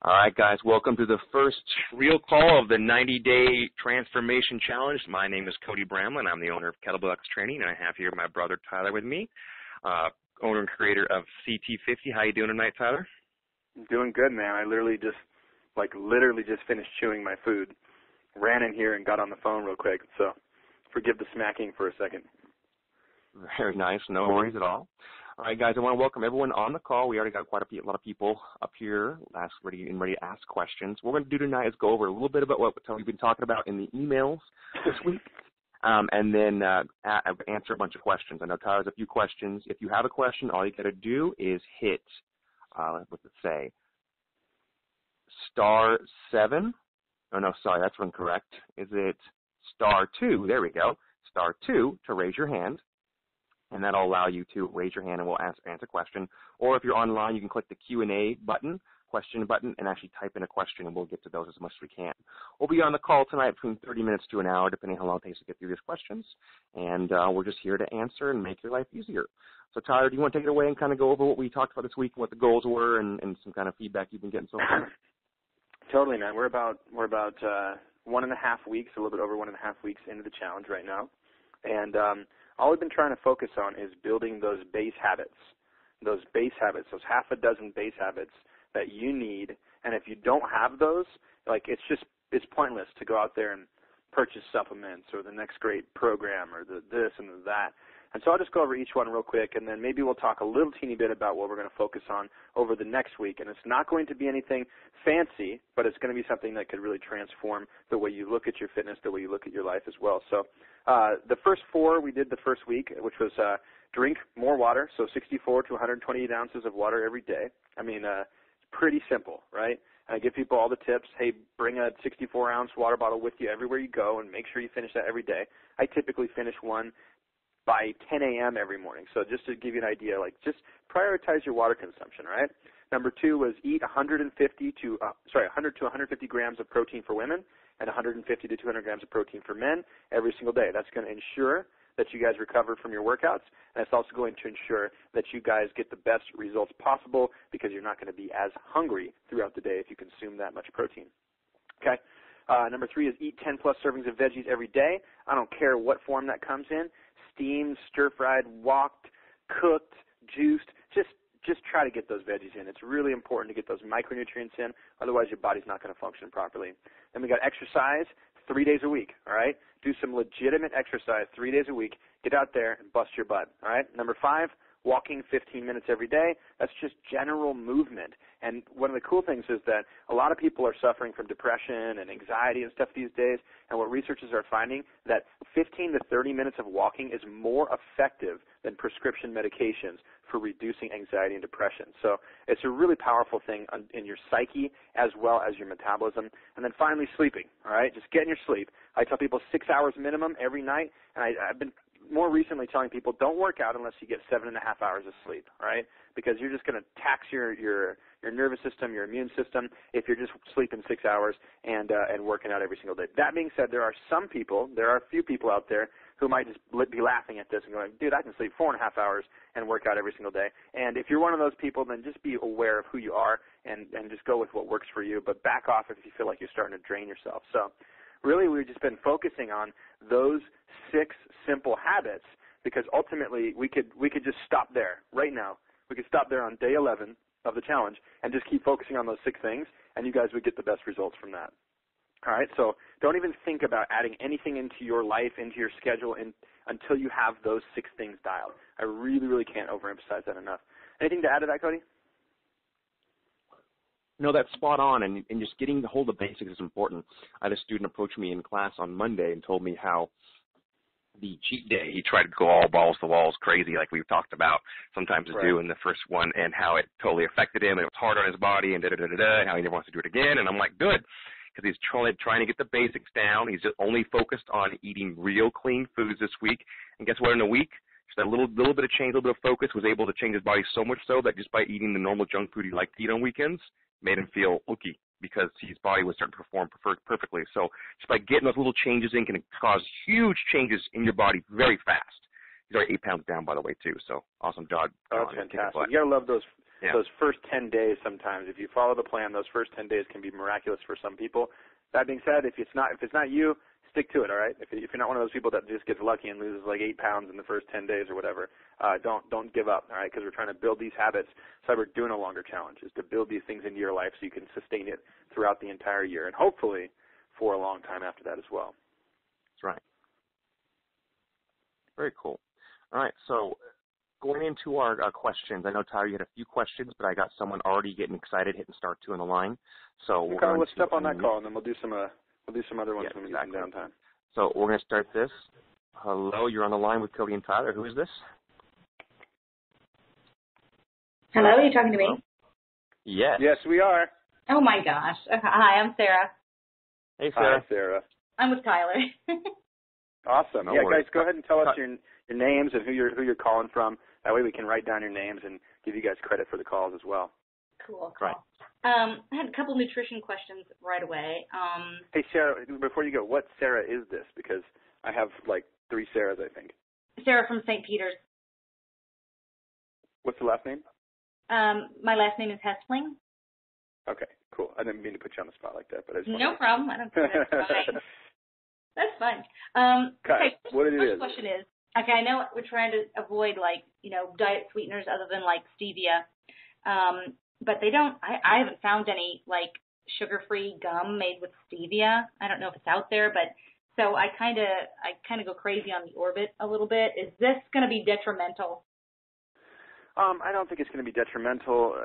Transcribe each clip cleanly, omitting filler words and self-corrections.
All right, guys, welcome to the first real call of the 90-Day Transformation Challenge. My name is Cody Bramlin. I'm the owner of Kettlebell X Training, and I have here my brother Tyler with me, owner and creator of CT50. How you doing tonight, Tyler? I'm doing good, man. I literally just finished chewing my food, ran in here and got on the phone real quick, so forgive the smacking for a second. Very nice. No worries at all. All right, guys, I want to welcome everyone on the call. We already got quite a lot of people up here ready to ask questions. What we're going to do tonight is go over a little bit about what we've been talking about in the emails this week, and then answer a bunch of questions. I know Tyler has a few questions. If you have a question, all you got to do is hit, what's it say, *7. Oh, no, sorry, that's incorrect. Is it *2? There we go. *2 to raise your hand. And that'll allow you to raise your hand and we'll answer a question. Or if you're online, you can click the Q&A button, question button, and actually type in a question, and we'll get to those as much as we can. We'll be on the call tonight between 30 minutes to an hour, depending on how long it takes to get through these questions. And we're just here to answer and make your life easier. So, Tyler, do you want to take it away and kind of go over what we talked about this week and what the goals were and some kind of feedback you've been getting so far? Totally, man. We're about 1.5 weeks, a little bit over 1.5 weeks into the challenge right now. And all we've been trying to focus on is building those base habits, those half a dozen base habits that you need. And if you don't have those, it's pointless to go out there and purchase supplements or the next great program or this and that. And so I'll just go over each one real quick, and then maybe we'll talk a little teeny bit about what we're going to focus on over the next week. And it's not going to be anything fancy, but it's going to be something that could really transform the way you look at your fitness, the way you look at your life as well. So the first 4 we did the first week, which was drink more water, so 64 to 128 ounces of water every day. I mean, it's pretty simple, right? And I give people all the tips. Hey, bring a 64-ounce water bottle with you everywhere you go and make sure you finish that every day. I typically finish one by 10 a.m. every morning. So just to give you an idea, just prioritize your water consumption, right? Number 2 was eat 100 to 150 grams of protein for women and 150 to 200 grams of protein for men every single day. That's going to ensure that you guys recover from your workouts, and it's also going to ensure that you guys get the best results possible because you're not going to be as hungry throughout the day if you consume that much protein. Okay? Number 3 is eat 10-plus servings of veggies every day. I don't care what form that comes in. Steamed, stir-fried, woked, cooked, juiced. Just try to get those veggies in. It's really important to get those micronutrients in. Otherwise, your body's not going to function properly. Then we got exercise 3 days a week, all right? Do some legitimate exercise 3 days a week. Get out there and bust your butt, all right? Number 5, walking 15 minutes every day. That's just general movement. And one of the cool things is that a lot of people are suffering from depression and anxiety and stuff these days, and what researchers are finding that 15 to 30 minutes of walking is more effective than prescription medications for reducing anxiety and depression. So it's a really powerful thing in your psyche as well as your metabolism. And then finally, sleeping, all right? Just get in your sleep. I tell people 6 hours minimum every night, and I've been more recently telling people don't work out unless you get 7.5 hours of sleep, all right? Because you're just going to tax your nervous system, your immune system, if you're just sleeping 6 hours and working out every single day. That being said, there are a few people out there who might just be laughing at this and going, dude, I can sleep 4.5 hours and work out every single day. And if you're one of those people, then just be aware of who you are and just go with what works for you, but back off if you feel like you're starting to drain yourself. So really, we've just been focusing on those 6 simple habits because ultimately we could just stop there right now. We could stop there on day 11 of the challenge and just keep focusing on those 6 things, and you guys would get the best results from that. All right, so don't even think about adding anything into your life, into your schedule, until you have those 6 things dialed. I really, really can't overemphasize that enough. Anything to add to that, Cody? No, that's spot on, and just getting the hold of basics is important. I had a student approach me in class on Monday and told me how the cheat day, he tried to go all balls to walls crazy like we've talked about sometimes do in the first one, and how it totally affected him, and it was hard on his body, and and how he never wants to do it again. And I'm like, good, because he's trying to get the basics down. He's just only focused on eating real clean foods this week. And guess what? In a week, just a little bit of change, a little bit of focus, was able to change his body so much so that just by eating the normal junk food he liked to eat on weekends, made him feel ooky because his body was starting to perform perfectly. So just by getting those little changes in can cause huge changes in your body very fast. He's already 8 pounds down, by the way, too. So awesome job. Oh, that's fantastic. You got to love those Yeah. Those first 10 days sometimes, if you follow the plan, those first 10 days can be miraculous for some people. That being said, if it's not you, stick to it, all right? If you're not one of those people that just gets lucky and loses like 8 pounds in the first 10 days or whatever, don't give up, all right? Because we're trying to build these habits. So we're doing a longer challenge, is to build these things into your life so you can sustain it throughout the entire year and hopefully for a long time after that as well. That's right. Very cool. All right, so going into our questions, I know, Tyler, you had a few questions, but I got someone already getting excited, hitting star 2 on the line. So we're going let's to step on that call, and then we'll do some other ones when we get some downtime. So we're going to start this. Hello, you're on the line with Cody and Tyler. Who is this? Hello, are you talking to me? Yes. Yes, we are. Oh, my gosh. Hi, I'm Sarah. Hey, Sarah. Hi, Sarah. I'm with Tyler. Awesome. No yeah, worries. guys, go ahead and tell us your names and who you're calling from. That way we can write down your names and give you guys credit for the calls as well. Cool. Right. I had a couple nutrition questions right away. Hey, Sarah, before you go, what Sarah is this? Because I have like 3 Sarahs, I think. Sarah from St. Peter's. What's the last name? My last name is Hespling. Okay, cool. I didn't mean to put you on the spot like that, but I just No problem. I don't think that's fine. That's fine. Okay, what it first is. question is, okay, I know we're trying to avoid diet sweeteners other than like stevia, but I haven't found any like sugar-free gum made with stevia. I don't know if it's out there, but so I kind of go crazy on the Orbit a little bit. Is this going to be detrimental? I don't think it's going to be detrimental.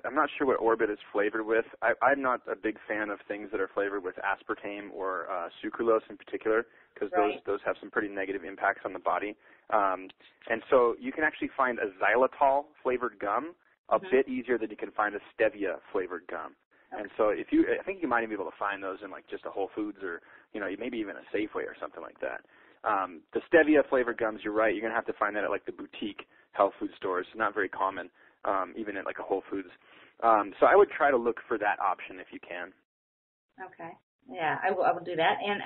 I'm not sure what Orbit is flavored with. I'm not a big fan of things that are flavored with aspartame or sucralose in particular, because those have some pretty negative impacts on the body. And so you can actually find a xylitol flavored gum a bit easier than you can find a stevia flavored gum. Okay. And so I think you might even be able to find those in like just a Whole Foods or maybe even a Safeway or something like that. The stevia flavored gums, you're right, you're going to have to find that at like the boutique health food stores. Not very common, even at like a Whole Foods. So I would try to look for that option if you can. Okay. Yeah, I will do that. And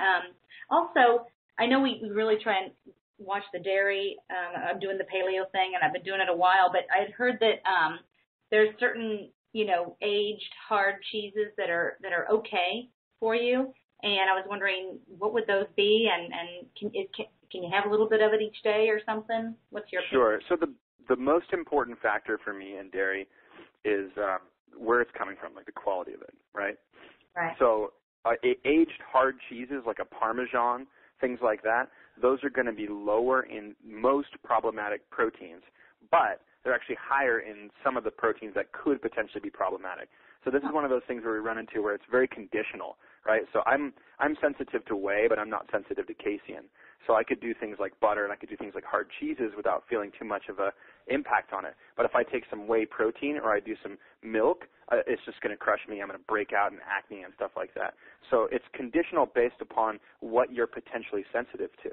also, I know we really try and watch the dairy. I'm doing the paleo thing, and I've been doing it a while, but I had heard that there's certain, aged hard cheeses that are okay for you. And I was wondering, what would those be? And can you have a little bit of it each day or something? What's your opinion? Sure. So the most important factor for me in dairy is where it's coming from, like the quality of it, right? Right. So aged hard cheeses like a Parmesan, things like that, those are going to be lower in most problematic proteins, but they're actually higher in some of the proteins that could potentially be problematic. So this is one of those things where we run into where it's very conditional, right? So I'm sensitive to whey, but I'm not sensitive to casein. So I could do things like butter and I could do things like hard cheeses without feeling too much of a impact on it. But if I take some whey protein or I do some milk, it's just going to crush me. I'm going to break out in acne and stuff like that. So it's conditional based upon what you're potentially sensitive to.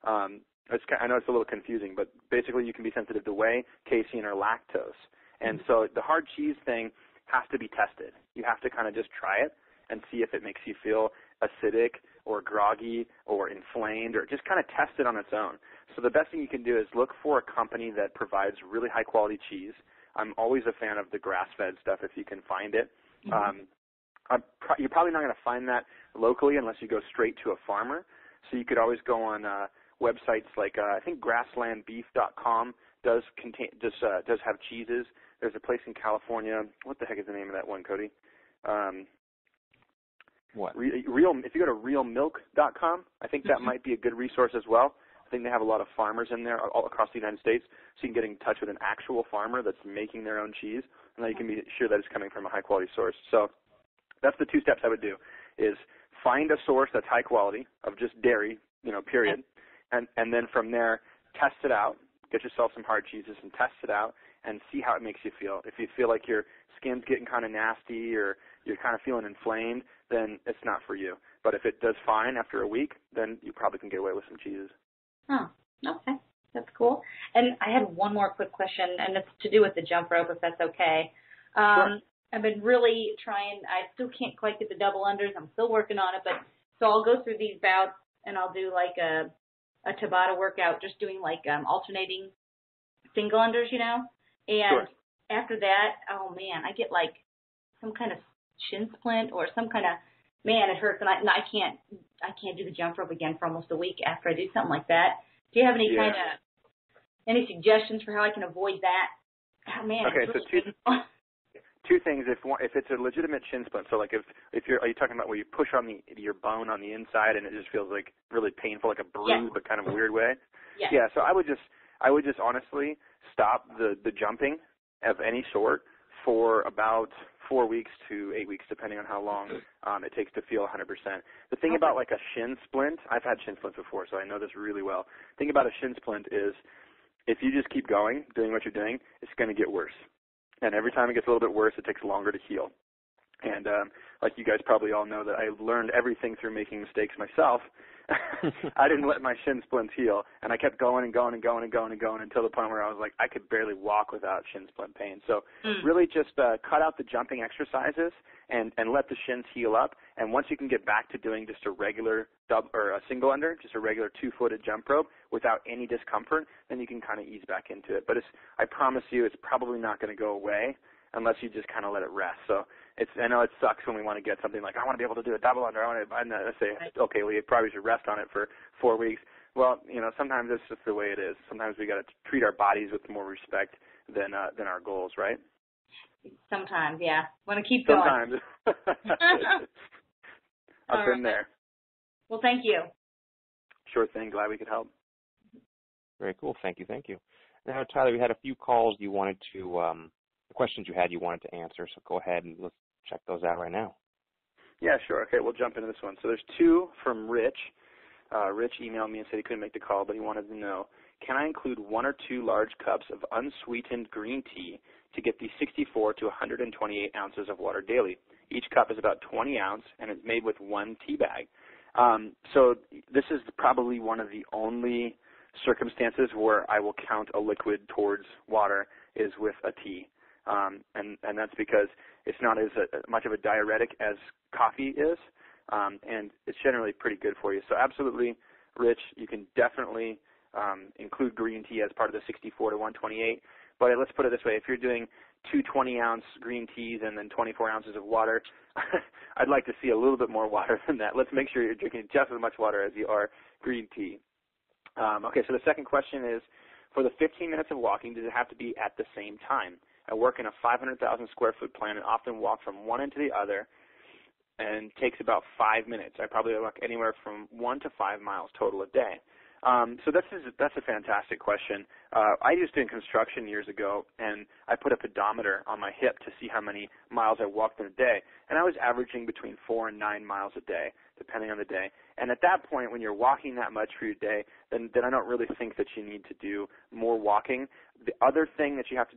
I know it's a little confusing, but basically you can be sensitive to whey, casein, or lactose. And so the hard cheese thing has to be tested. You have to kind of just try it and see if it makes you feel acidic or groggy or inflamed, or just kind of test it on its own. So the best thing you can do is look for a company that provides really high-quality cheese. I'm always a fan of the grass-fed stuff if you can find it. You're probably not going to find that locally unless you go straight to a farmer. So you could always go on websites like I think grasslandbeef.com does have cheeses. There's a place in California. What the heck is the name of that one, Cody? What? If you go to realmilk.com, I think that might be a good resource as well. I think they have a lot of farmers in there all across the United States, so you can get in touch with an actual farmer that's making their own cheese, and then you can be sure that it's coming from a high-quality source. So that's the 2 steps I would do, is find a source that's high quality of just dairy, period, and then from there, test it out. Get yourself some hard cheeses and test it out and see how it makes you feel. If you feel like your skin's getting kind of nasty or you're kind of feeling inflamed, then it's not for you. But if it does fine after a week, then you probably can get away with some cheeses. Oh, okay. That's cool. And I had one more quick question, and it's to do with the jump rope, if that's okay. Sure. I've been really trying. I still can't quite get the double unders. I'm still working on it. But so I'll go through these bouts, and I'll do like a Tabata workout, just doing like alternating single unders, And Sure. after that, oh man, I get like some kind of shin splint or some kind of, man, it hurts, and I can't do the jump rope again for almost a week after I do something like that. Do you have any suggestions for how I can avoid that? Oh man, okay, it's so two things. If it's a legitimate shin splint, so like if you're, are you talking about where you push on your bone on the inside and it just feels like really painful, like a bruise, but kind of a weird way? Yes. Yeah. So I would just honestly stop the jumping of any sort for about 4 weeks to 8 weeks, depending on how long it takes to feel 100%. The thing about like a shin splint, I've had shin splints before, so I know this really well. The thing about a shin splint is if you just keep going, doing what you're doing, it's going to get worse. And every time it gets a little bit worse, it takes longer to heal. And like you guys probably all know that I learned everything through making mistakes myself. I didn't let my shin splints heal, and I kept going and going and going and going and going until the point where I was like, I could barely walk without shin splint pain. So really just cut out the jumping exercises and let the shins heal up. And once you can get back to doing just a regular or a single under, just a regular 2-footed jump rope without any discomfort, then you can kind of ease back into it. But I promise you, it's probably not going to go away unless you just kind of let it rest. So I know it sucks when we want to get something like, I want to be able to do a double under. I say, okay, well, you probably should rest on it for 4 weeks. Well, sometimes it's just the way it is. Sometimes we got to treat our bodies with more respect than our goals, right? Sometimes, yeah. Want to keep going. Sometimes. I've been there. Well, thank you. Sure thing. Glad we could help. Very cool. Thank you. Now, Tyler, we had a few calls you wanted to, the questions you wanted to answer, so go ahead and let's check those out right now. Yeah, sure. Okay, we'll jump into this one. So there's two from Rich. Rich emailed me and said he couldn't make the call, but he wanted to know, can I include 1 or 2 large cups of unsweetened green tea to get the 64 to 128 ounces of water daily? Each cup is about 20 ounces, and it's made with 1 tea bag. So this is probably one of the only circumstances where I will count a liquid towards water is with a tea. And that's because it's not as much of a diuretic as coffee is, and it's generally pretty good for you. So absolutely, Rich, you can definitely include green tea as part of the 64 to 128. But let's put it this way. If you're doing 2 20-ounce green teas and then 24 ounces of water, I'd like to see a little bit more water than that. Let's make sure you're drinking just as much water as you are green tea. Okay, so the second question is, for the 15 minutes of walking, does it have to be at the same time? I work in a 500,000 square foot plant and often walk from one end to the other, and takes about 5 minutes. I probably walk anywhere from 1 to 5 miles total a day. So that's a fantastic question. I used to in construction years ago, and I put a pedometer on my hip to see how many miles I walked in a day, and I was averaging between 4 and 9 miles a day, depending on the day. And at that point, when you're walking that much for your day, then I don't really think that you need to do more walking. The other thing that you have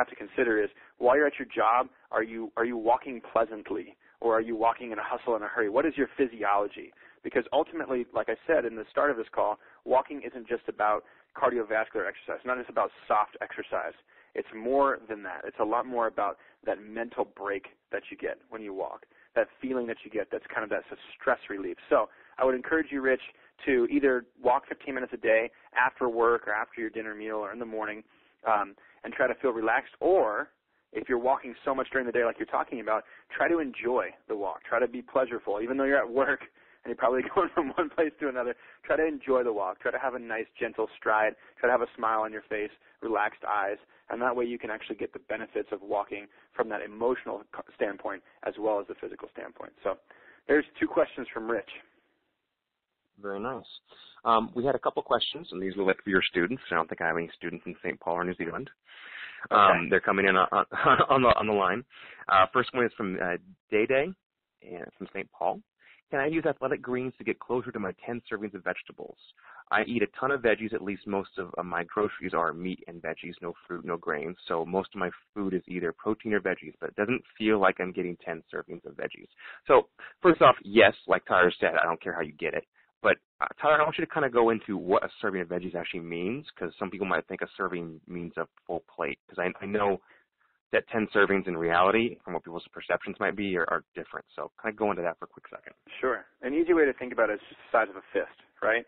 to consider is, while you're at your job, are you walking pleasantly, or are you walking in a hustle and a hurry? What is your physiology? Because ultimately, like I said in the start of this call, walking isn't just about cardiovascular exercise, not just about soft exercise. It's more than that. It's a lot more about that mental break that you get when you walk, that feeling that you get that's kind of that stress relief. So I would encourage you, Rich, to either walk 15 minutes a day after work or after your dinner meal or in the morning and try to feel relaxed, or if you're walking so much during the day like you're talking about, try to enjoy the walk. Try to be pleasureful. Even though you're at work and you're probably going from one place to another, try to enjoy the walk. Try to have a nice, gentle stride. Try to have a smile on your face, relaxed eyes, and that way you can actually get the benefits of walking from that emotional standpoint as well as the physical standpoint. So there's 2 questions from Rich. Very nice. We had a couple questions, and these were for your students. I don't think I have any students in St. Paul or New Zealand. Okay. They're coming in on the line. First one is from Day from St. Paul. Can I use athletic greens to get closer to my 10 servings of vegetables? I eat a ton of veggies. At least most of my groceries are meat and veggies, no fruit, no grains. So most of my food is either protein or veggies, but it doesn't feel like I'm getting 10 servings of veggies. So first off, yes, like Tyler said, I don't care how you get it. But Tyler, I want you to kind of go into what a serving of veggies actually means, because some people might think a serving means a full plate. Because I know that 10 servings in reality, from what people's perceptions might be, are different. So kind of go into that for a quick second. Sure. An easy way to think about it is just the size of a fist, right?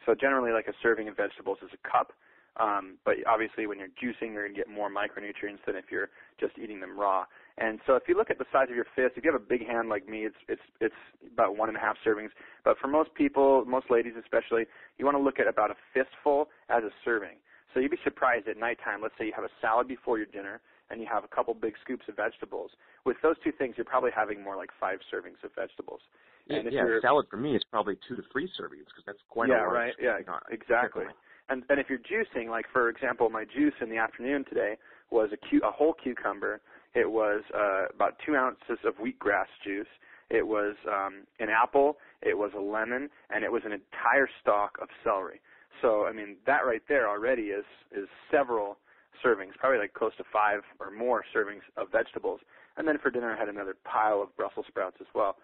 So generally, like a serving of vegetables is a cup. But obviously when you're juicing, you're going to get more micronutrients than if you're just eating them raw. And so if you look at the size of your fist, if you have a big hand like me, it's about 1.5 servings. But for most people, most ladies especially, you want to look at about a fistful as a serving. So you'd be surprised at nighttime. Let's say you have a salad before your dinner and you have a couple big scoops of vegetables. With those two things, you're probably having more like 5 servings of vegetables. And salad for me is probably 2 to 3 servings because that's quite a large. Right. Yeah, exactly. And if you're juicing, like for example, my juice in the afternoon today was a whole cucumber. It was about 2 ounces of wheatgrass juice. It was an apple. It was a lemon, and it was an entire stalk of celery. So I mean, that right there already is several servings, probably like close to 5 or more servings of vegetables. And then for dinner, I had another pile of Brussels sprouts as well.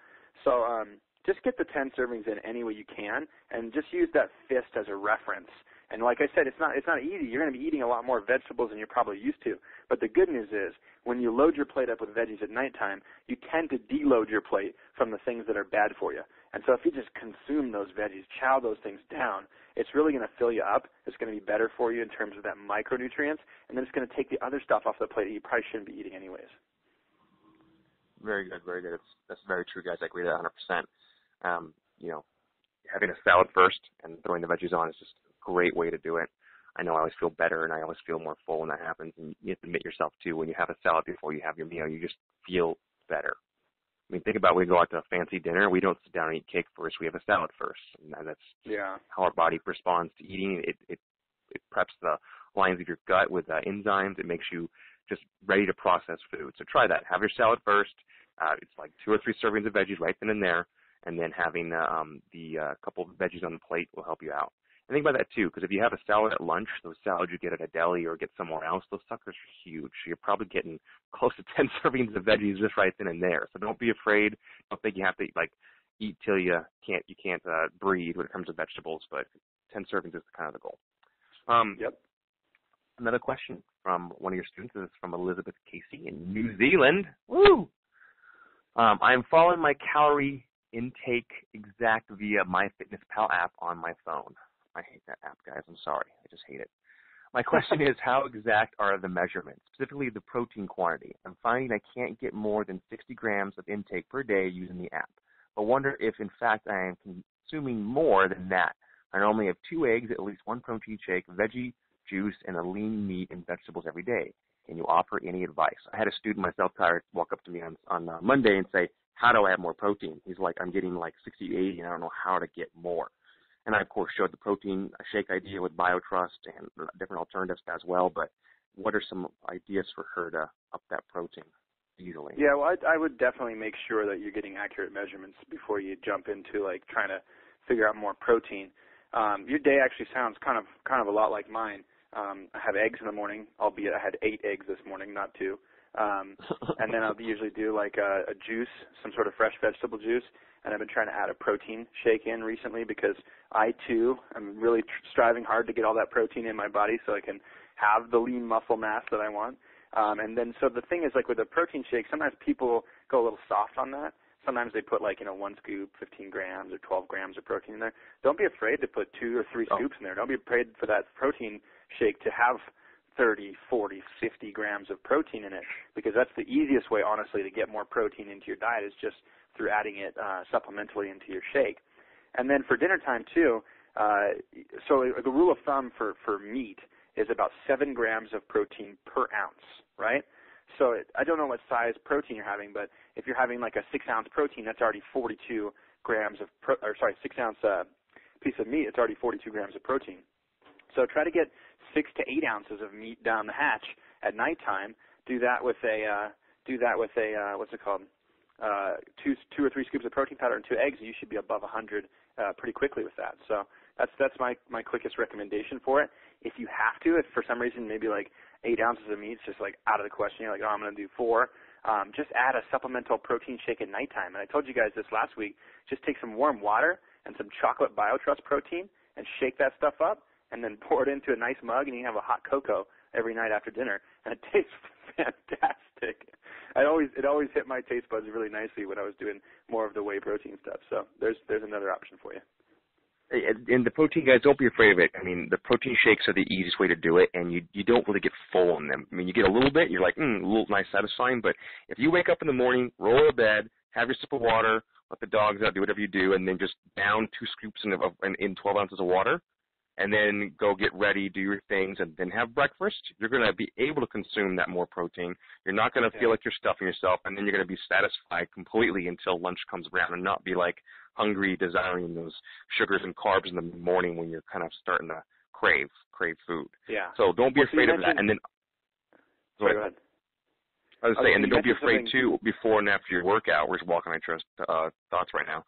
So just get the 10 servings in any way you can, and just use that fist as a reference. And like I said, it's not easy. You're going to be eating a lot more vegetables than you're probably used to. But the good news is, when you load your plate up with veggies at nighttime, you tend to deload your plate from the things that are bad for you. And so if you just consume those veggies, chow those things down, it's really going to fill you up. It's going to be better for you in terms of that micronutrients, and then it's going to take the other stuff off the plate that you probably shouldn't be eating anyways. Very good, very good. That's very true, guys. I agree with that 100%. Having a salad first and throwing the veggies on is just a great way to do it. I know I always feel better and I always feel more full when that happens. And you have to admit yourself, too, when you have a salad before you have your meal, you just feel better. I mean, think about when we go out to a fancy dinner. We don't sit down and eat cake first. We have a salad first. And that's how our body responds to eating. It preps the lines of your gut with enzymes. It makes you just ready to process food. So try that. Have your salad first. It's like 2 or 3 servings of veggies right then and there. And then having the couple of veggies on the plate will help you out. And think about that, too, because if you have a salad at lunch, those salads you get at a deli or get somewhere else, those suckers are huge. So you're probably getting close to 10 servings of veggies just right then and there. So don't be afraid. Don't think you have to, eat till you can't breathe when it comes to vegetables, but 10 servings is kind of the goal. Yep. Another question from one of your students. This is from Elizabeth Casey in New Zealand. Woo! I'm following my calorie intake exact via MyFitnessPal app on my phone. I hate that app, guys. I'm sorry. I just hate it. My question is, how exact are the measurements, specifically the protein quantity? I'm finding I can't get more than 60 grams of intake per day using the app, but wonder if, in fact, I am consuming more than that. I normally have 2 eggs, at least 1 protein shake, veggie juice, and a lean meat and vegetables every day. Can you offer any advice? I had a student myself, Tyler, walk up to me on Monday and say, how do I have more protein? He's like, I'm getting like 60 to 80, and I don't know how to get more. And I, of course, showed the protein shake idea with BioTrust and different alternatives as well. But what are some ideas for her to up that protein easily? Yeah, well, I would definitely make sure that you're getting accurate measurements before you jump into trying to figure out more protein. Your day actually sounds kind of a lot like mine. I have eggs in the morning, albeit I had 8 eggs this morning, not 2. And then I'll usually do a juice, some sort of fresh vegetable juice. And I've been trying to add a protein shake in recently because I, too, am really striving hard to get all that protein in my body so I can have the lean muscle mass that I want. And then so the thing is, with a protein shake, sometimes people go a little soft on that. Sometimes they put 1 scoop, 15 grams or 12 grams of protein in there. Don't be afraid to put 2 or 3 scoops in there. Don't be afraid for that protein shake to have 30, 40, 50 grams of protein in it, because that's the easiest way, honestly, to get more protein into your diet is just through adding it supplementally into your shake. And then for dinner time, too, so the rule of thumb for meat is about 7 grams of protein per ounce, right? So I don't know what size protein you're having, but if you're having a 6-ounce protein, that's already 42 grams of 6-ounce piece of meat, it's already 42 grams of protein. So try to get 6 to 8 ounces of meat down the hatch at nighttime. Do that with what's it called? 2 or 3 scoops of protein powder and 2 eggs, and you should be above 100 pretty quickly with that. So that's my quickest recommendation for it. If you have to, if for some reason maybe 8 ounces of meat is just out of the question, you're I'm going to do 4, just add a supplemental protein shake at nighttime. And I told you guys this last week, just take some warm water and some chocolate BioTrust protein and shake that stuff up and then pour it into a nice mug, and you can have a hot cocoa every night after dinner, and it tastes fantastic. It always hit my taste buds really nicely when I was doing more of the whey protein stuff. So there's another option for you. And the protein guys, don't be afraid of it. I mean, the protein shakes are the easiest way to do it, and you don't really get full on them. I mean, you get a little bit, you're like, a little nice satisfying, but if you wake up in the morning, roll out of bed, have your sip of water, let the dogs out, do whatever you do, and then just down 2 scoops in 12 ounces of water, and then go get ready, do your things, and then have breakfast, you're going to be able to consume that more protein. You're not going to feel like you're stuffing yourself, and then you're going to be satisfied completely until lunch comes around and not be like hungry, desiring those sugars and carbs in the morning when you're kind of starting to crave food. Yeah. So don't be afraid of that. And then, go ahead. I was saying, and then don't be afraid too before and after your workout. We're just walking on each other's thoughts right now.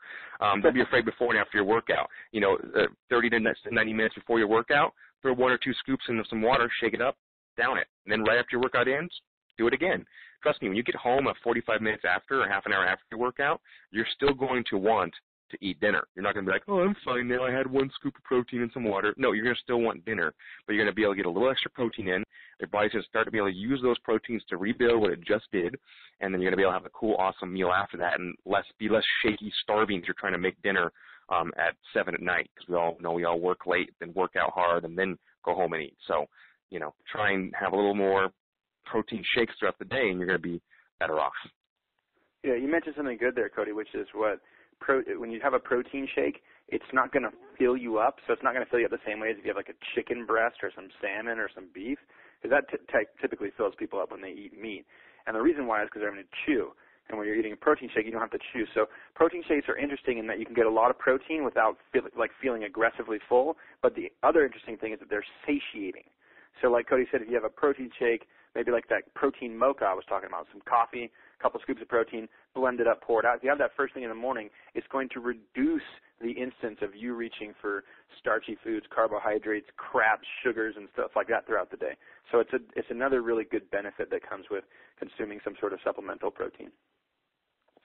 Don't be afraid before and after your workout. 30 to 90 minutes before your workout, throw 1 or 2 scoops into some water, shake it up, down it, and then right after your workout ends, do it again. Trust me, when you get home 45 minutes after or half an hour after your workout, you're still going to want to eat dinner. You're not going to be like, oh, I'm fine now. I had 1 scoop of protein and some water. No, you're going to still want dinner, but you're going to be able to get a little extra protein in. Your body's going to start to be able to use those proteins to rebuild what it just did, and then you're going to be able to have a cool, awesome meal after that and be less shaky, starving if you're trying to make dinner at 7 at night, because we all know we all work late, then work out hard, and then go home and eat. So, try and have a little more protein shakes throughout the day, and you're going to be better off. Yeah, you mentioned something good there, Cody, which is when you have a protein shake, it's not going to fill you up, so it's not going to fill you up the same way as if you have like a chicken breast or some salmon or some beef, because that typically fills people up when they eat meat. And the reason why is because they're having to chew. And when you're eating a protein shake, you don't have to chew. So protein shakes are interesting in that you can get a lot of protein without feeling aggressively full. But the other interesting thing is that they're satiating. So like Cody said, if you have a protein shake, maybe like that protein mocha I was talking about, some coffee, a couple scoops of protein, blend it up, pour it out. If you have that first thing in the morning, it's going to reduce the instance of you reaching for starchy foods, carbohydrates, crap, sugars, and stuff like that throughout the day. So it's another really good benefit that comes with consuming some sort of supplemental protein.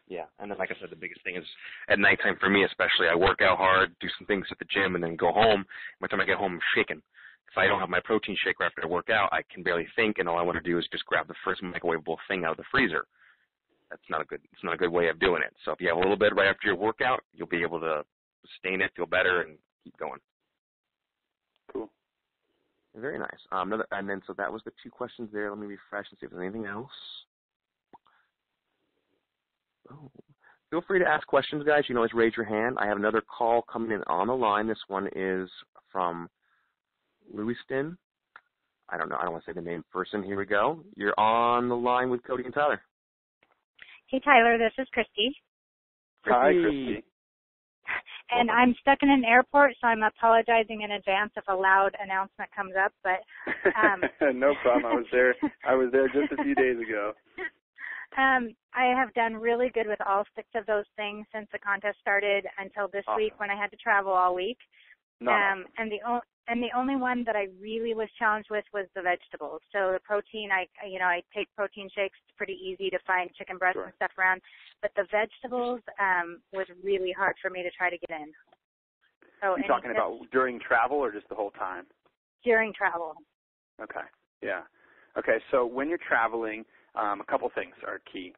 Yeah, and then like I said, the biggest thing is at nighttime for me especially, I work out hard, do some things at the gym, and then go home. By the time I get home, I'm shaking. If I don't have my protein shake right after I work out, I can barely think, and all I want to do is just grab the first microwavable thing out of the freezer. It's not a good way of doing it. So if you have a little bit right after your workout, you'll be able to sustain it, feel better, and keep going. Cool. Very nice. And then so that was the 2 questions there. Let me refresh and see if there's anything else. Oh. Feel free to ask questions, guys. You can always raise your hand. I have another call coming in on the line. This one is from Lewiston. I don't know. I don't want to say the name person. Here we go. You're on the line with Cody and Tyler. Hey, Tyler, this is Christy. Hi, Christy. And I'm stuck in an airport, so I'm apologizing in advance if a loud announcement comes up. But no problem. I was there just a few days ago. I have done really good with all 6 of those things since the contest started until this week when I had to travel all week. And the only one that I really was challenged with was the vegetables. So the protein, I take protein shakes. It's pretty easy to find chicken breasts and stuff around. But the vegetables was really hard for me to try to get in. So you're talking about during travel or just the whole time? During travel. Okay. Yeah. Okay. So when you're traveling, a couple things are key.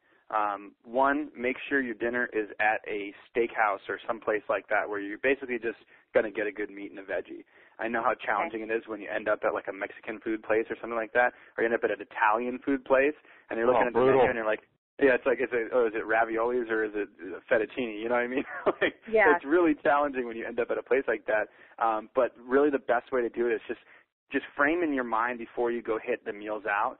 One, make sure your dinner is at a steakhouse or someplace like that where you're basically just going to get a good meat and a veggie. I know how challenging it is when you end up at like a Mexican food place or something like that, or you end up at an Italian food place and you're looking at the menu and you're like, yeah, it's like, is it raviolis or is it fettuccine? You know what I mean? It's really challenging when you end up at a place like that. But really the best way to do it is just frame in your mind before you go hit the meals out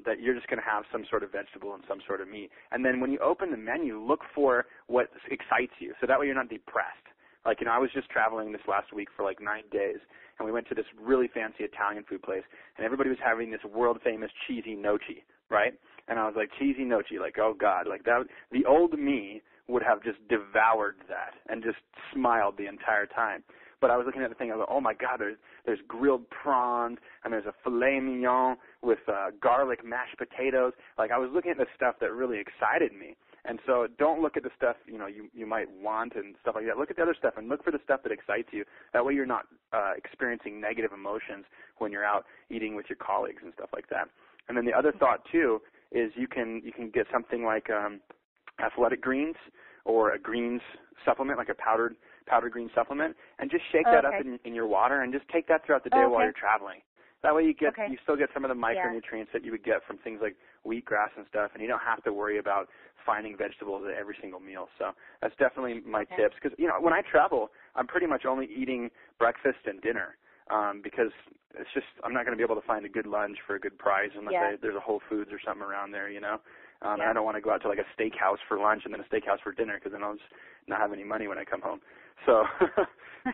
that you're just going to have some sort of vegetable and some sort of meat. And then when you open the menu, look for what excites you. So that way you're not depressed. Like, I was just traveling this last week for like 9 days, and we went to this really fancy Italian food place, and everybody was having this world-famous cheesy gnocchi, right? And I was like, cheesy gnocchi, like, oh, God. Like, that, the old me would have just devoured that and just smiled the entire time. But I was looking at the thing, I was like, oh, my God, there's grilled prawns, and there's a filet mignon with garlic mashed potatoes. Like, I was looking at the stuff that really excited me. And so don't look at the stuff, you might want and stuff like that. Look at the other stuff and look for the stuff that excites you. That way you're not experiencing negative emotions when you're out eating with your colleagues and stuff like that. And then the other thought, too, is you can get something like athletic greens or a greens supplement, like a powdered powdered green supplement, and just shake that up in your water and just take that throughout the day while you're traveling. That way you still get some of the micronutrients that you would get from things like wheatgrass and stuff, and you don't have to worry about finding vegetables at every single meal. So that's definitely my tips. Because, when I travel, I'm pretty much only eating breakfast and dinner because it's just I'm not going to be able to find a good lunch for a good price unless there's a Whole Foods or something around there, And I don't want to go out to like a steakhouse for lunch and then a steakhouse for dinner because then I'll just not have any money when I come home. So,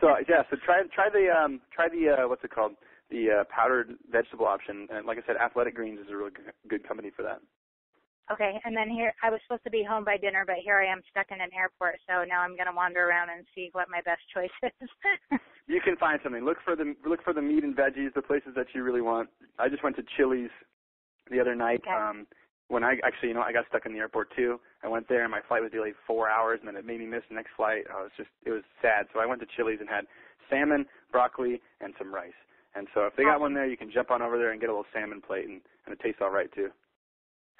so try the what's it called? The powdered vegetable option, and like I said, Athletic Greens is a really good company for that. Okay, and then here I was supposed to be home by dinner, but here I am stuck in an airport, so now I'm going to wander around and see what my best choice is. You can find something. Look for the meat and veggies, the places that you really want. I just went to Chili's the other night. When I got stuck in the airport too. I went there and my flight was delayed 4 hours, and then it made me miss the next flight. It was sad. So I went to Chili's and had salmon, broccoli, and some rice. And so if they got one there, you can jump on over there and get a little salmon plate, and it tastes all right, too.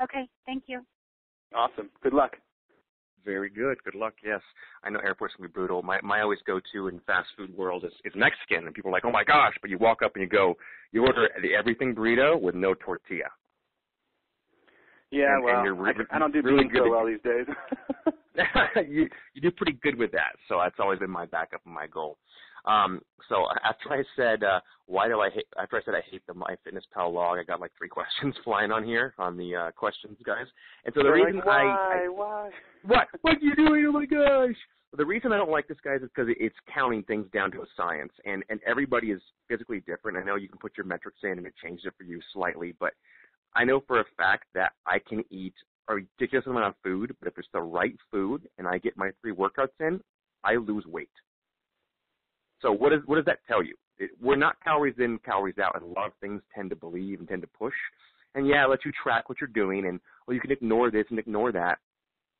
Okay, thank you. Awesome. Good luck. Very good. Good luck, yes. I know airports can be brutal. My always go-to in fast food world is Mexican, and people are like, oh, my gosh, but you walk up and you order the everything burrito with no tortilla. Yeah, I don't do beans so well these days. you do pretty good with that, so that's always been my backup and my goal. So after I said I hate the MyFitnessPal log, I got like 3 questions flying on here on the questions, guys. And so the reason why? What are you doing? Oh my gosh! The reason I don't like this, guys, is because it's counting things down to a science, and everybody is physically different. I know you can put your metrics in and it changes it for you slightly, but I know for a fact that I can eat a ridiculous amount of food, but if it's the right food and I get my 3 workouts in, I lose weight. So what does that tell you? We're not calories in, calories out, as a lot of things tend to believe and tend to push. And yeah, it lets you track what you're doing, and you can ignore this and ignore that.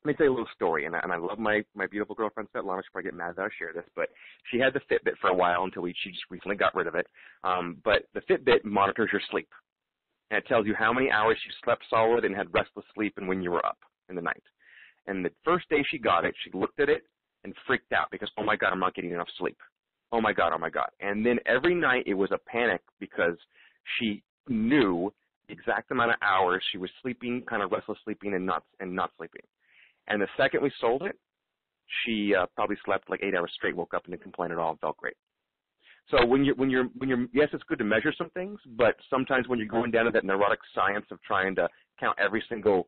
Let me tell you a little story, and I love my beautiful girlfriend Svetlana. She'll probably get mad that I share this, but she had the Fitbit for a while until she just recently got rid of it. But the Fitbit monitors your sleep, and it tells you how many hours you slept solid and had restless sleep and when you were up in the night. And the first day she got it, she looked at it and freaked out because, oh, my God, I'm not getting enough sleep. Oh, my God, oh, my God. And then every night it was a panic because she knew the exact amount of hours she was sleeping, kind of restless sleeping and not sleeping. And the second we sold it, she probably slept like 8 hours straight, woke up and didn't complain at all and felt great. So when you're yes, it's good to measure some things, but sometimes when you're going down to that neurotic science of trying to count every single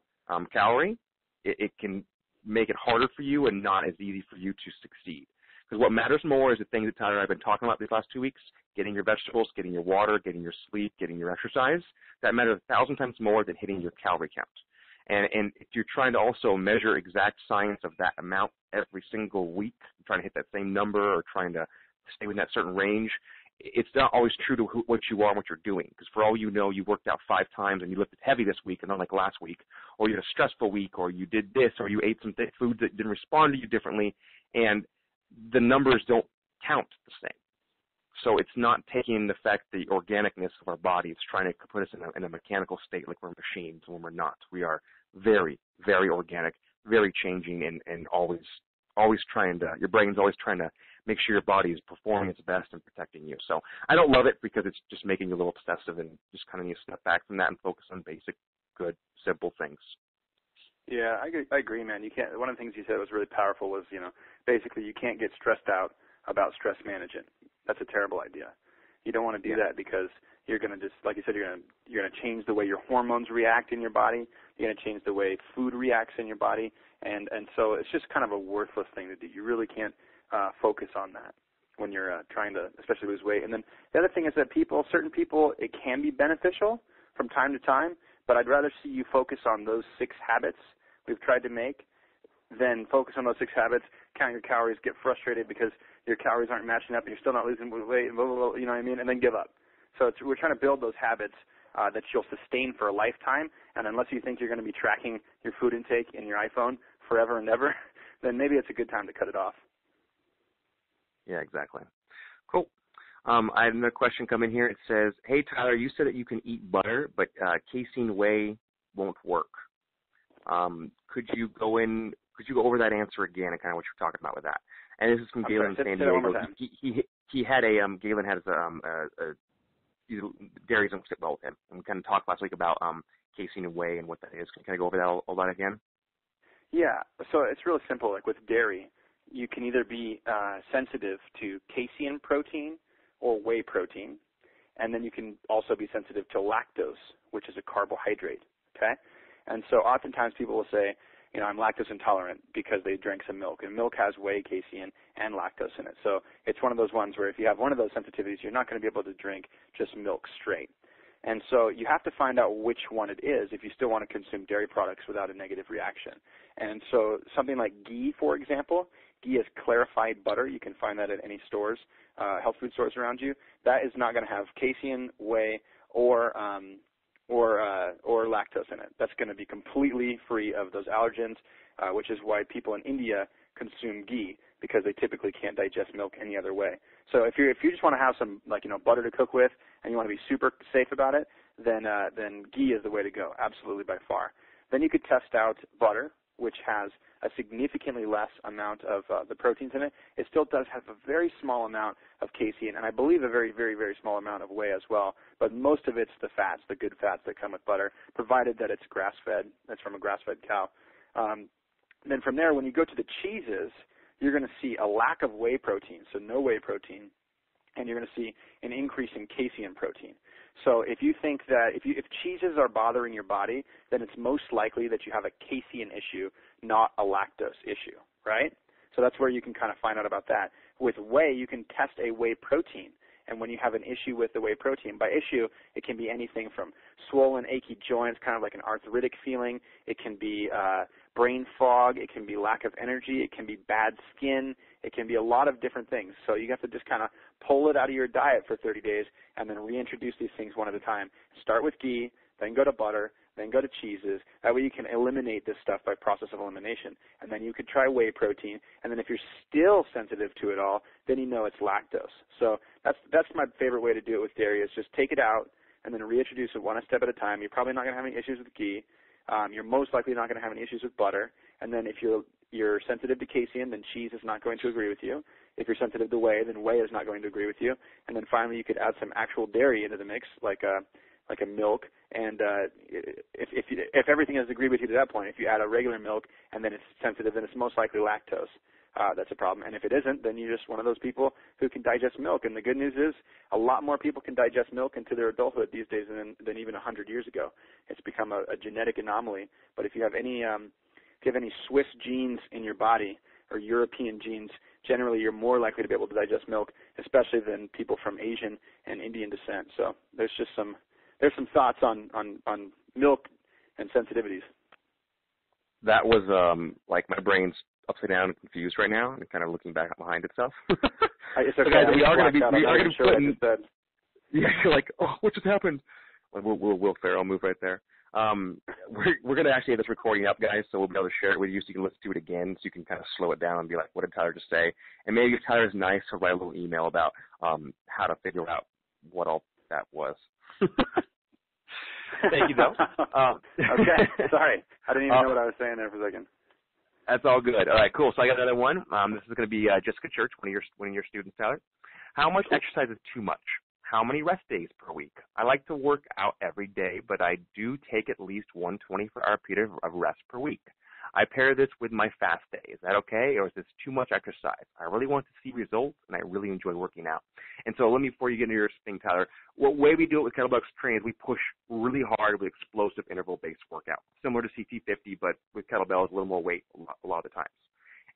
calorie, it can make it harder for you and not as easy for you to succeed. Because what matters more is the things that Tyler and I have been talking about these last 2 weeks, getting your vegetables, getting your water, getting your sleep, getting your exercise. That matters 1,000 times more than hitting your calorie count. And if you're trying to also measure exact science of that amount every single week, trying to hit that same number or trying to stay within that certain range, it's not always true to what you are and what you're doing. Because for all you know, you worked out 5 times and you lifted heavy this week and not like last week, or you had a stressful week, or you did this, or you ate some foods that didn't respond to you differently, and the numbers don't count the same. So it's not taking the fact, the organicness of our body. It's trying to put us in a mechanical state like we're machines when we're not. We are very, very organic, very changing, and always trying to, your brain's always trying to make sure your body is performing its best and protecting you. So I don't love it because it's just making you a little obsessive, and just kind of need to step back from that and focus on basic, good, simple things. Yeah, I agree, man. You can't. One of the things you said was really powerful was, basically you can't get stressed out about stress management. That's a terrible idea. You don't want to do that because you're going to just, like you said, you're going to change the way your hormones react in your body. You're going to change the way food reacts in your body, and so it's just kind of a worthless thing to do. You really can't focus on that when you're trying to, especially lose weight. And then the other thing is that certain people, it can be beneficial from time to time, but I'd rather see you focus on those 6 habits we've tried to make than focus on those 6 habits, count your calories, get frustrated because your calories aren't matching up and you're still not losing weight, blah, blah, blah, you know what I mean, and then give up. So we're trying to build those habits that you'll sustain for a lifetime, and unless you think you're going to be tracking your food intake in your iPhone forever and ever, then maybe it's a good time to cut it off. Yeah, exactly. Cool. I have another question come in here. It says, hey, Tyler, you said that you can eat butter, but casein whey won't work. Could you go over that answer again and kind of what you're talking about with that? And this is from Galen San Diego. He had Galen has dairy doesn't sit well with him. And we kind of talked last week about casein and whey and what that is. Can you kind of go over that all that again? Yeah, so it's really simple. Like with dairy, you can either be sensitive to casein protein or whey protein, and then you can also be sensitive to lactose, which is a carbohydrate, okay? And so oftentimes people will say, you know, I'm lactose intolerant because they drank some milk, and milk has whey, casein, and lactose in it. So it's one of those ones where if you have one of those sensitivities, you're not going to be able to drink just milk straight. And so you have to find out which one it is if you still want to consume dairy products without a negative reaction. And so something like ghee, for example, ghee is clarified butter. You can find that at any stores, health food stores around you. That is not going to have casein, whey, or lactose in it. That's going to be completely free of those allergens, which is why people in India consume ghee, because they typically can't digest milk any other way. So if you just want to have some, like, you know, butter to cook with and you want to be super safe about it, then ghee is the way to go, absolutely by far. Then you could test out butter, which has a significantly less amount of the proteins in it. It still does have a very small amount of casein, and I believe a very, very, very small amount of whey as well. But most of it's the fats, the good fats that come with butter, provided that it's grass-fed. That's from a grass-fed cow. Then from there, when you go to the cheeses, you're going to see a lack of whey protein, so no whey protein, and you're going to see an increase in casein protein. So if you think that if cheeses are bothering your body, then it's most likely that you have a casein issue, not a lactose issue, right? So that's where you can kind of find out about that. With whey, you can test a whey protein. And when you have an issue with the whey protein, by issue, it can be anything from swollen, achy joints, kind of like an arthritic feeling. It can be brain fog. It can be lack of energy. It can be bad skin. It can be a lot of different things. So you have to just kind of pull it out of your diet for 30 days and then reintroduce these things one at a time. Start with ghee, then go to butter, then go to cheeses. That way you can eliminate this stuff by process of elimination. And then you could try whey protein. And then if you're still sensitive to it all, then you know it's lactose. So that's my favorite way to do it with dairy, is just take it out and then reintroduce it one step at a time. You're probably not going to have any issues with ghee. You're most likely not going to have any issues with butter. And then if you're sensitive to casein, then cheese is not going to agree with you. If you're sensitive to whey, then whey is not going to agree with you. And then finally, you could add some actual dairy into the mix, like a milk. And if everything has agreed with you to that point, if you add a regular milk and then it's sensitive, then it's most likely lactose. That's a problem. And if it isn't, then you're just one of those people who can digest milk. And the good news is a lot more people can digest milk into their adulthood these days than even 100 years ago. It's become a genetic anomaly. But if you have any Swiss genes in your body or European genes, generally you're more likely to be able to digest milk, especially than people from Asian and Indian descent. So there's some thoughts on milk and sensitivities. That was like my brain's upside down and confused right now, and kind of looking back behind itself. It's okay. Guys, we are going to be putting. Yeah, you're like, oh, what just happened? Will Ferrell move right there. We're going to actually have this recording up, guys, so we'll be able to share it with you so you can listen to it again, so you can kind of slow it down and be like, what did Tyler just say? And maybe if Tyler's nice, he'll write a little email about how to figure out what all that was. Thank you, though. Okay, sorry. I didn't even know what I was saying there for a second. That's all good. All right, cool. So I got another one. This is going to be Jessica Church, one of your students, Tyler. How much exercise is too much? How many rest days per week? I like to work out every day, but I do take at least 1 24-hour period of rest per week. I pair this with my fast day. Is that okay, or is this too much exercise? I really want to see results, and I really enjoy working out. And so let me, before you get into your thing, Tyler, what way we do it with kettlebell training is we push really hard with explosive interval-based workout, similar to CT50, but with kettlebells, a little more weight a lot of the times.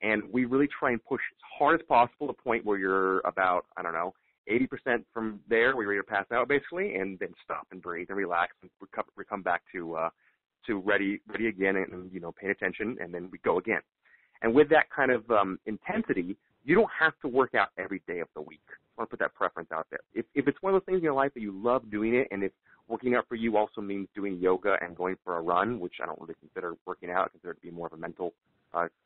And we really try and push as hard as possible to the point where you're about, 80% from there, we're ready to pass out, basically, and then stop and breathe and relax and we come back to ready again and paying attention, and then we go again. And with that kind of intensity, you don't have to work out every day of the week. I want to put that preference out there. If it's one of those things in your life that you love doing it, and if working out for you also means doing yoga and going for a run, which I don't really consider working out, I consider it to be more of a mental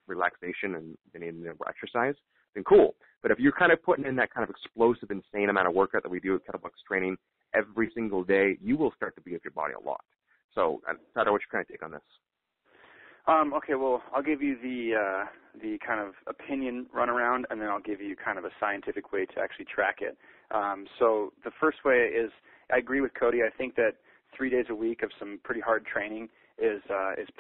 relaxation than in exercise, then cool. But if you're kind of putting in that kind of explosive, insane amount of workout that we do at kettlebell training every single day, you will start to beat up your body a lot. So, Tyler, what's your kind of take on this? Okay, well, I'll give you the kind of opinion runaround, and then I'll give you kind of a scientific way to actually track it. So the first way is, I agree with Cody. I think that 3 days a week of some pretty hard training is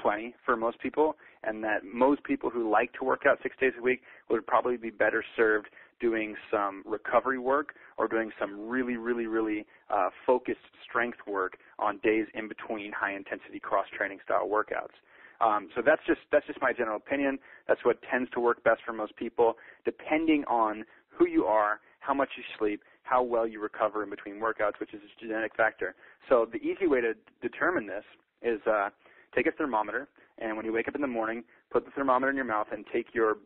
plenty for most people, and that most people who like to work out 6 days a week would probably be better served doing some recovery work or doing some really, really, really focused strength work on days in between high-intensity cross-training style workouts. So that's just my general opinion. That's what tends to work best for most people, depending on who you are, how much you sleep, how well you recover in between workouts, which is a genetic factor. So the easy way to determine this is take a thermometer, and when you wake up in the morning, put the thermometer in your mouth and take your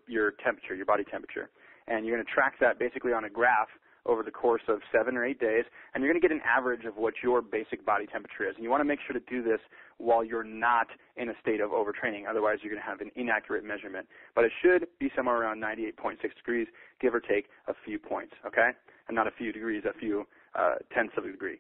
temperature, your body temperature. And you're going to track that basically on a graph over the course of 7 or 8 days, and you're going to get an average of what your basic body temperature is. And you want to make sure to do this while you're not in a state of overtraining. Otherwise, you're going to have an inaccurate measurement. But it should be somewhere around 98.6 degrees, give or take a few points, okay? And not a few degrees, a few tenths of a degree.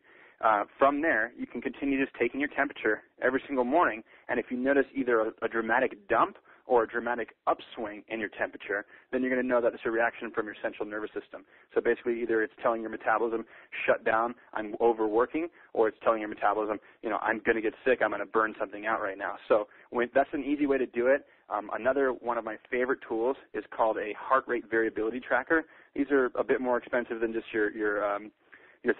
From there, you can continue just taking your temperature every single morning, and if you notice either a dramatic dump or a dramatic upswing in your temperature, then you're going to know that it's a reaction from your central nervous system. So basically, either it's telling your metabolism, shut down, I'm overworking, or it's telling your metabolism, I'm going to get sick, I'm going to burn something out right now. So that's an easy way to do it. Another one of my favorite tools is called a heart rate variability tracker. These are a bit more expensive than just your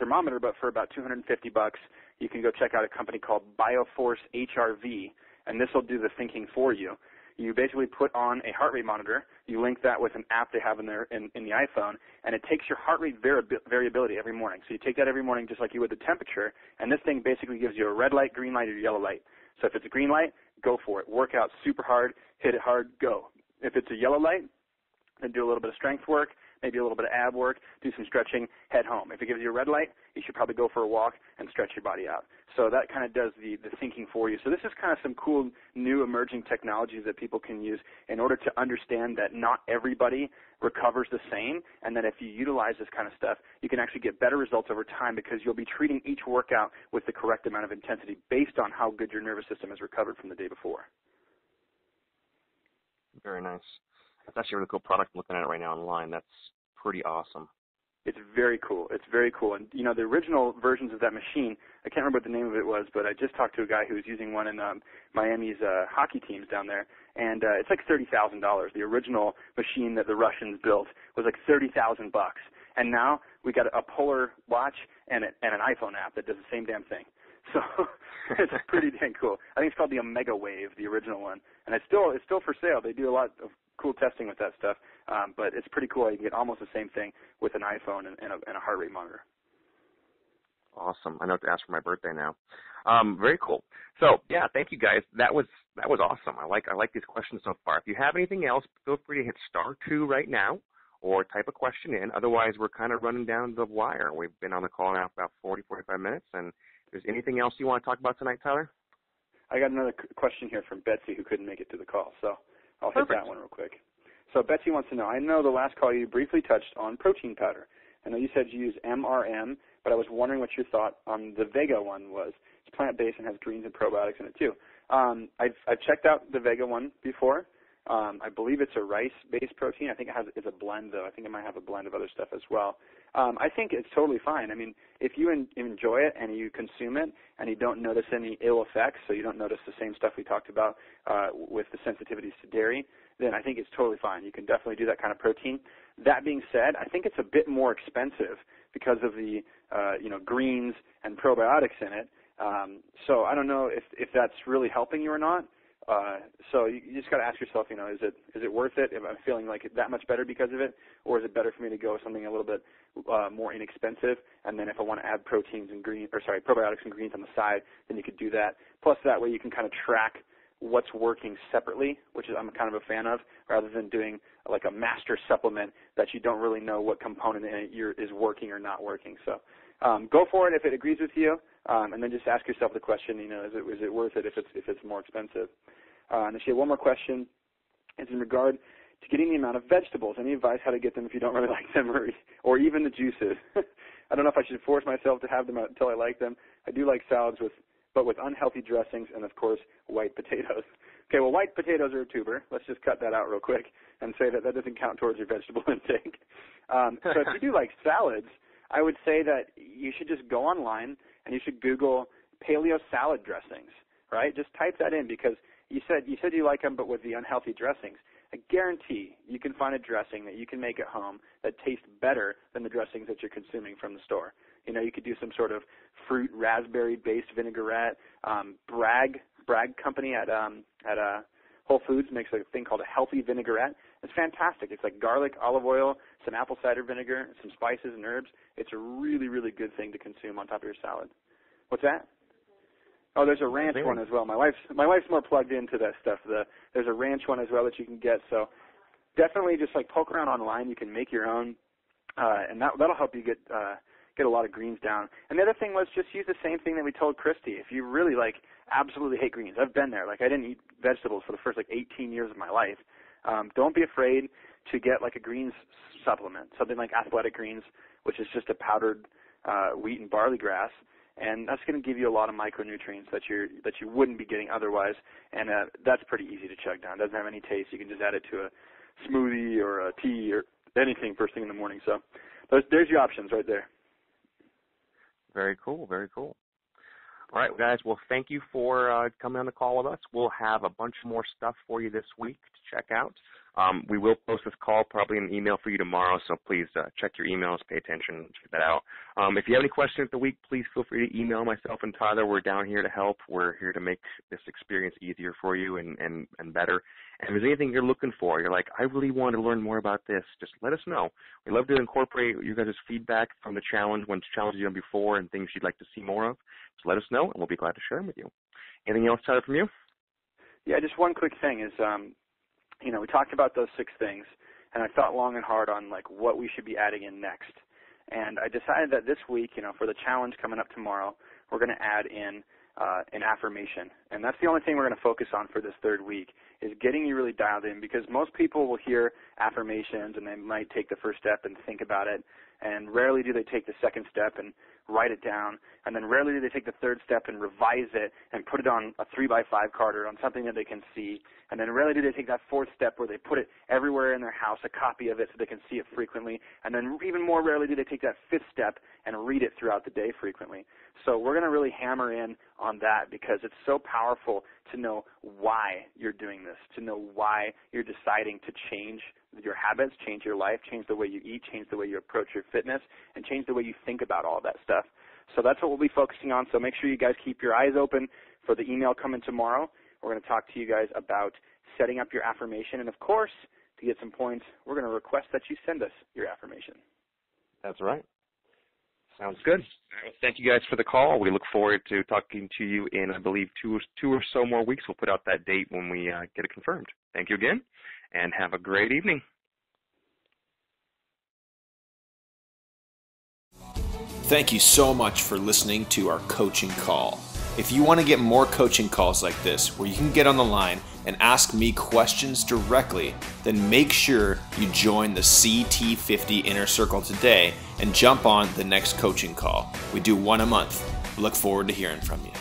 thermometer, but for about $250, you can go check out a company called BioForce HRV, and this will do the thinking for you. You basically put on a heart rate monitor, you link that with an app they have in the iPhone, and it takes your heart rate variability every morning. So you take that every morning just like you would the temperature, and this thing basically gives you a red light, green light, or yellow light. So if it's a green light, go for it. Work out super hard, hit it hard, go. If it's a yellow light, then do a little bit of strength work, maybe a little bit of ab work, do some stretching, head home. If it gives you a red light, you should probably go for a walk and stretch your body out. So that kind of does the thinking for you. So this is kind of some cool new emerging technologies that people can use in order to understand that not everybody recovers the same, and that if you utilize this kind of stuff, you can actually get better results over time because you'll be treating each workout with the correct amount of intensity based on how good your nervous system has recovered from the day before. Very nice. That's actually a really cool product. I'm looking at it right now online. That's pretty awesome. It's very cool. It's very cool. And, the original versions of that machine, I can't remember what the name of it was, but I just talked to a guy who was using one in Miami's hockey teams down there, and it's like $30,000. The original machine that the Russians built was like $30,000. And now we got a Polar watch and an iPhone app that does the same damn thing. So it's pretty dang cool. I think it's called the Omega Wave, the original one, and it's still for sale. They do a lot of cool testing with that stuff, but it's pretty cool. You can get almost the same thing with an iPhone and a heart rate monitor. Awesome. I know what to ask for my birthday now. Very cool. So yeah, thank you guys. That was awesome. I like these questions so far. If you have anything else, feel free to hit *2 right now or type a question in. Otherwise, we're kind of running down the wire. We've been on the call now for about 45 minutes, and if there's anything else you want to talk about tonight, Tyler? I got another question here from Betsy who couldn't make it to the call, so I'll hit Perfect. that one real quick. So Betsy wants to know, I know the last call you briefly touched on protein powder. I know you said you use MRM, but I was wondering what your thought on the Vega one was. It's plant-based and has greens and probiotics in it too. I've checked out the Vega one before. I believe it's a rice-based protein. I think it's a blend, though. I think it might have a blend of other stuff as well. I think it's totally fine. I mean, if you enjoy it and you consume it and you don't notice any ill effects, so you don't notice the same stuff we talked about with the sensitivities to dairy, then I think it's totally fine. You can definitely do that kind of protein. That being said, I think it's a bit more expensive because of the greens and probiotics in it. So I don't know if that's really helping you or not. So you just got to ask yourself, is it worth it? Am I feeling like that much better because of it, or is it better for me to go with something a little bit more inexpensive? And then if I want to add probiotics and greens on the side, then you could do that. Plus, that way you can kind of track what's working separately, which I'm kind of a fan of, rather than doing like a master supplement that you don't really know what component in it is working or not working. So go for it if it agrees with you, and then just ask yourself the question, is it worth it if it's more expensive? And then she had one more question. It's in regard to getting the amount of vegetables. Any advice how to get them if you don't really like them, or even the juices? I don't know if I should force myself to have them until I like them. I do like salads with but with unhealthy dressings and, of course, white potatoes. Okay, well, white potatoes are a tuber. Let's just cut that out real quick and say that that doesn't count towards your vegetable intake. So if you do like salads, I would say that you should just go online and you should Google paleo salad dressings, right? Just type that in because you said you like them, but with the unhealthy dressings. I guarantee you can find a dressing that you can make at home that tastes better than the dressings that you're consuming from the store. You know, you could do some sort of fruit raspberry-based vinaigrette. Bragg company at Whole Foods makes a thing called a healthy vinaigrette. It's fantastic. It's like garlic, olive oil, some apple cider vinegar, some spices and herbs. It's a really, really good thing to consume on top of your salad. What's that? Oh, there's a ranch one as well. My wife's more plugged into that stuff. There's a ranch one as well that you can get. So definitely just like poke around online. You can make your own, and that'll help you get a lot of greens down. And the other thing was just use the same thing that we told Christy. If you really like absolutely hate greens, I've been there. Like I didn't eat vegetables for the first 18 years of my life. Don't be afraid to get like a greens supplement, something like Athletic Greens, which is just a powdered wheat and barley grass. And that's going to give you a lot of micronutrients that you wouldn't be getting otherwise, and that's pretty easy to chug down. It doesn't have any taste. You can just add it to a smoothie or a tea or anything first thing in the morning. So there's your options right there. Very cool, very cool. All right, guys, well, thank you for coming on the call with us. We'll have a bunch more stuff for you this week to check out. We will post this call probably in an email for you tomorrow, so please check your emails, pay attention, check that out. If you have any questions of the week, please feel free to email myself and Tyler. We're down here to help. We're here to make this experience easier for you and better. And if there's anything you're looking for, you're like, I really want to learn more about this, just let us know. We'd love to incorporate you guys' feedback from the challenge, when challenges you've done before and things you'd like to see more of. So let us know, and we'll be glad to share them with you. Anything else, Tyler, from you? Yeah, just one quick thing is, we talked about those 6 things, and I thought long and hard on, like, what we should be adding in next. And I decided that this week, for the challenge coming up tomorrow, we're going to add in an affirmation. And that's the only thing we're going to focus on for this 3rd week, is getting you really dialed in, because most people will hear affirmations, and they might take the first step and think about it, and rarely do they take the second step and write it down, and then rarely do they take the 3rd step and revise it and put it on a 3x5 card or on something that they can see, and then rarely do they take that 4th step where they put it everywhere in their house, a copy of it so they can see it frequently, and then even more rarely do they take that 5th step and read it throughout the day frequently. So we're going to really hammer in on that, because it's so powerful to know why you're doing this, to know why you're deciding to change your habits, change your life, change the way you eat, change the way you approach your fitness, and change the way you think about all that stuff. So that's what we'll be focusing on. So make sure you guys keep your eyes open for the email coming tomorrow. We're going to talk to you guys about setting up your affirmation. And, of course, to get some points, we're going to request that you send us your affirmation. That's right. Sounds good. Thank you guys for the call. We look forward to talking to you in, I believe, two or so more weeks. We'll put out that date when we get it confirmed. Thank you again, and have a great evening. Thank you so much for listening to our coaching call. If you want to get more coaching calls like this, where you can get on the line and ask me questions directly, then make sure you join the CT50 Inner Circle today and jump on the next coaching call. We do one a month. Look forward to hearing from you.